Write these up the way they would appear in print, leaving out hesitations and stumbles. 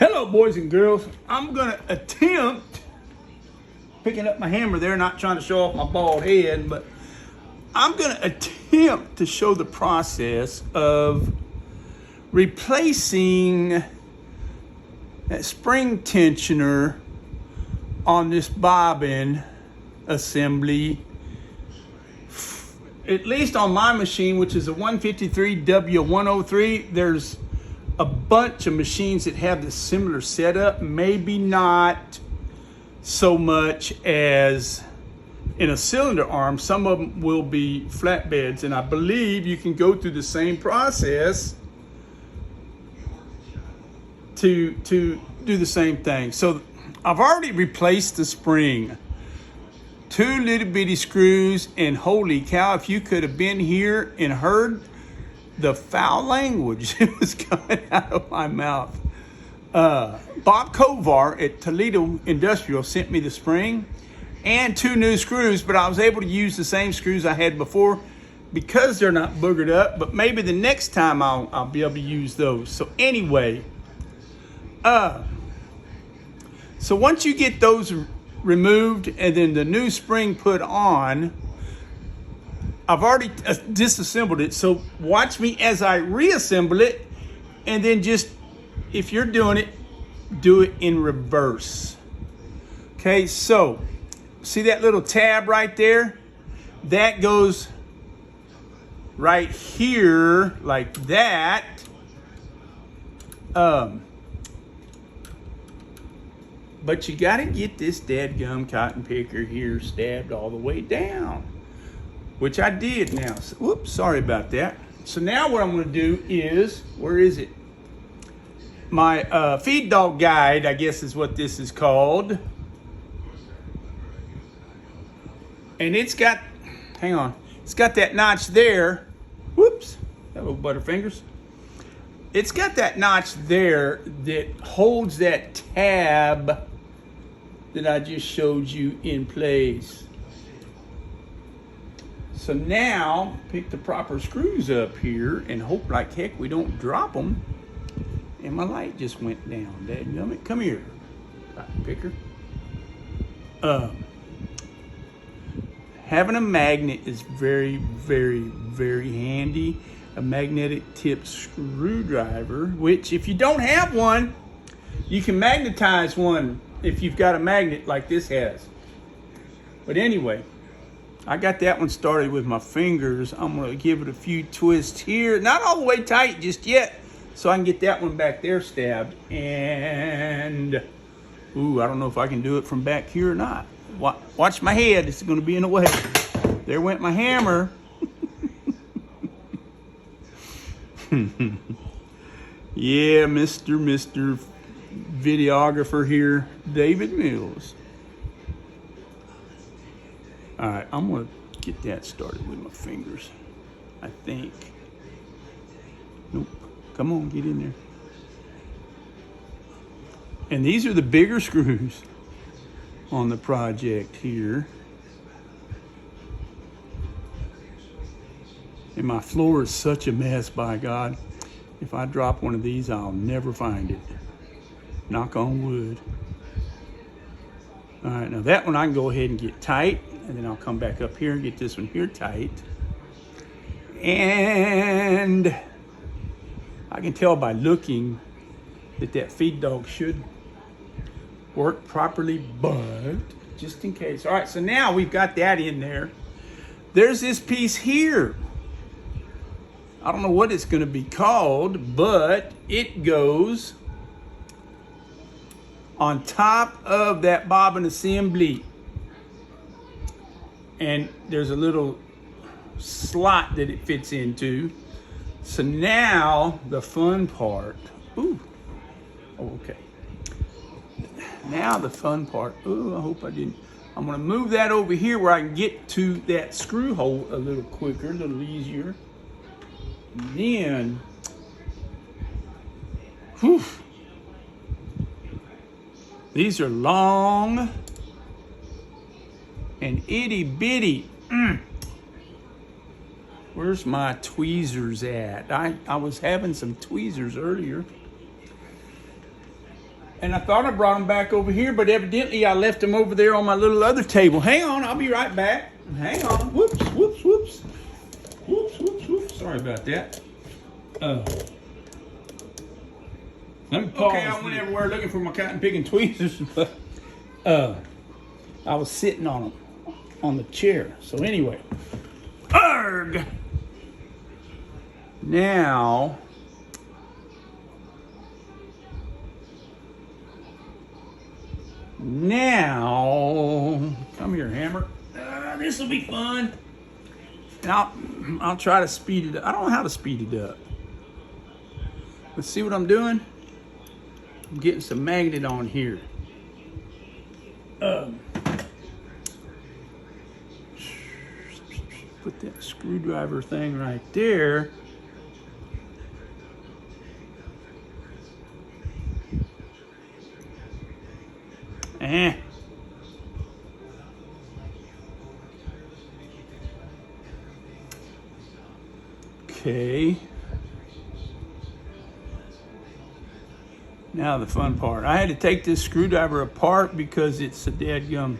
Hello, boys and girls. I'm gonna attempt picking up my hammer there, not trying to show off my bald head, but I'm gonna attempt to show the process of replacing that spring tensioner on this bobbin assembly. At least on my machine, which is a 153W103, there's a bunch of machines that have this similar setup. Maybe not so much as in a cylinder arm. Some of them will be flatbeds, and I believe you can go through the same process to do the same thing. So I've already replaced the spring. 2 little bitty screws, and holy cow, if you could have been here and heard the foul language that was coming out of my mouth. Bob Kovar at Toledo Industrial sent me the spring and 2 new screws, but I was able to use the same screws I had before because they're not boogered up, but maybe the next time I'll be able to use those. So anyway, so once you get those removed and then the new spring put on, I've already disassembled it, so watch me as I reassemble it, and then just, if you're doing it, do it in reverse. Okay, so see that little tab right there? That goes right here like that. But you gotta get this dadgum cotton picker here stabbed all the way down, which I did now. So, whoops, sorry about that. So now what I'm gonna do is, where is it? My feed dog guide, I guess is what this is called. And it's got, hang on, it's got that notch there. Whoops, hello Butterfingers. It's got that notch there that holds that tab that I just showed you in place. So now, pick the proper screws up here and hope like heck we don't drop them. And my light just went down. Dadgummit, come here, cotton picker. Having a magnet is very, very, very handy. A magnetic tip screwdriver, which if you don't have one, you can magnetize one if you've got a magnet like this has. But anyway, I got that one started with my fingers. I'm gonna give it a few twists here. Not all the way tight just yet, so I can get that one back there stabbed. And, ooh, I don't know if I can do it from back here or not. Watch my head, it's gonna be in the way. There went my hammer. Yeah, Mr. Videographer here, David Mills. All right, I'm gonna get that started with my fingers, I think. Nope, come on, get in there. And these are the bigger screws on the project here. And my floor is such a mess, by God. If I drop one of these, I'll never find it. Knock on wood. All right, now that one I can go ahead and get tight, and then I'll come back up here and get this one here tight. And I can tell by looking that feed dog should work properly, but just in case. All right, so now we've got that in there. There's this piece here. I don't know what it's going to be called, but it goes on top of that bobbin assembly. And there's a little slot that it fits into. So now the fun part. Ooh, oh, okay. Now the fun part. Ooh, I hope I didn't. I'm going to move that over here where I can get to that screw hole a little quicker, a little easier. Then, whew, these are long and itty bitty. Where's my tweezers at? I was having some tweezers earlier. And I thought I brought them back over here, but evidently I left them over there on my little other table. Hang on, I'll be right back. Hang on. Whoops, whoops, whoops. Whoops, whoops, whoops. Sorry about that. Let me pause. Okay, I went everywhere looking for my cotton picking tweezers, but I was sitting on them on the chair. So anyway, arg. Now, come here, hammer. This will be fun. And I'll try to speed it up. I don't know how to speed it up. Let's see what I'm doing. I'm getting some magnet on here. Put that screwdriver thing right there. Okay. Now the fun part. I had to take this screwdriver apart because it's a dadgum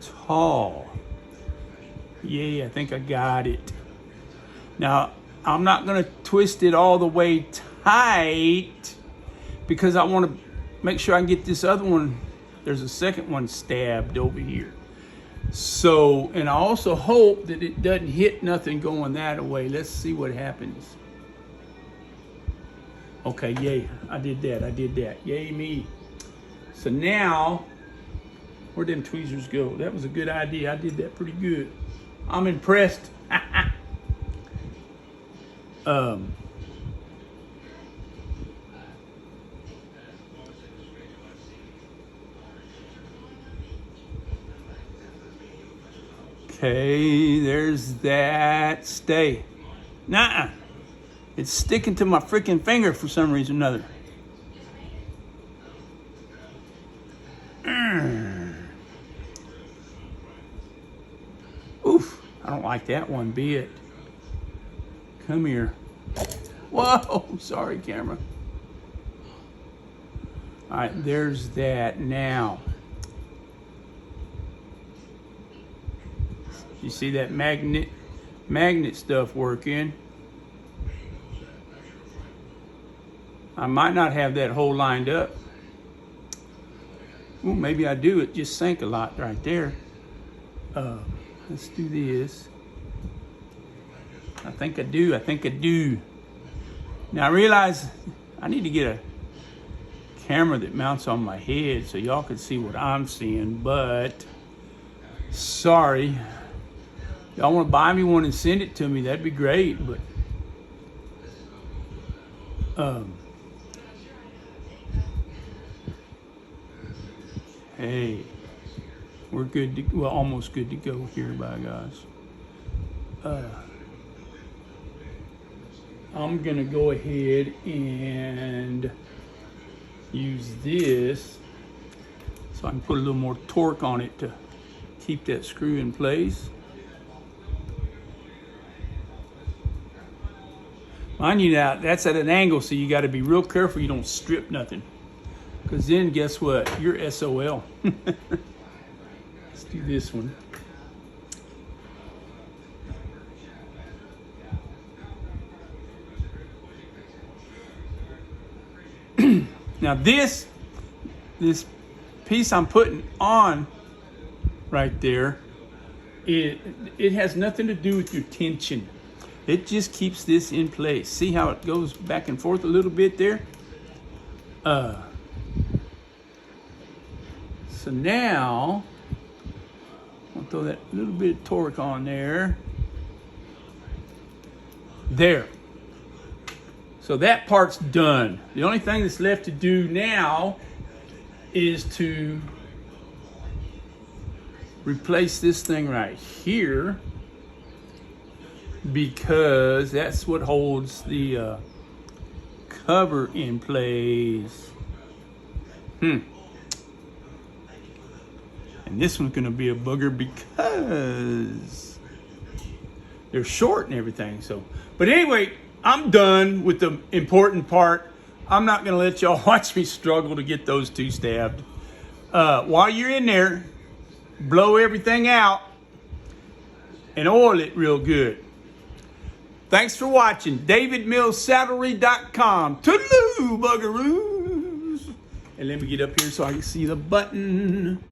tall. Yeah, I think I got it. Now, I'm not going to twist it all the way tight because I want to make sure I can get this other one. There's a second one stabbed over here. So, and I also hope that it doesn't hit nothing going that way. Let's see what happens. Okay, yay, I did that. Yay me. So now, where'd them tweezers go? That was a good idea. I did that pretty good. I'm impressed. Okay, there's that. Stay. Nuh-uh. It's sticking to my freaking finger for some reason or another. Oof, I don't like that one bit. Come here. Whoa, sorry, camera. All right, there's that. Now, you see that magnet stuff working? I might not have that hole lined up. Well, maybe I do. It just sank a lot right there. Let's do this. I think I do. Now I realize I need to get a camera that mounts on my head so y'all can see what I'm seeing, but sorry. Y'all want to buy me one and send it to me, that'd be great, but hey, we're good to, well, almost good to go here, by guys. I'm gonna go ahead and use this so I can put a little more torque on it to keep that screw in place. Mind you, now that's at an angle, so you got to be real careful you don't strip nothing, because then guess what, you're SOL. Let's do this one. Now this piece I'm putting on right there, it has nothing to do with your tension. It just keeps this in place. See how it goes back and forth a little bit there? So now, I'll throw that little bit of torque on there. There. So that part's done. The only thing that's left to do now is to replace this thing right here, because that's what holds the cover in place. And this one's gonna be a booger because they're short and everything. So, but anyway, I'm done with the important part. I'm not going to let y'all watch me struggle to get those two stabbed. While you're in there, blow everything out and oil it real good. Thanks for watching. DavidMillsSaddlery.com. Toodaloo, buggaroos. And let me get up here so I can see the button.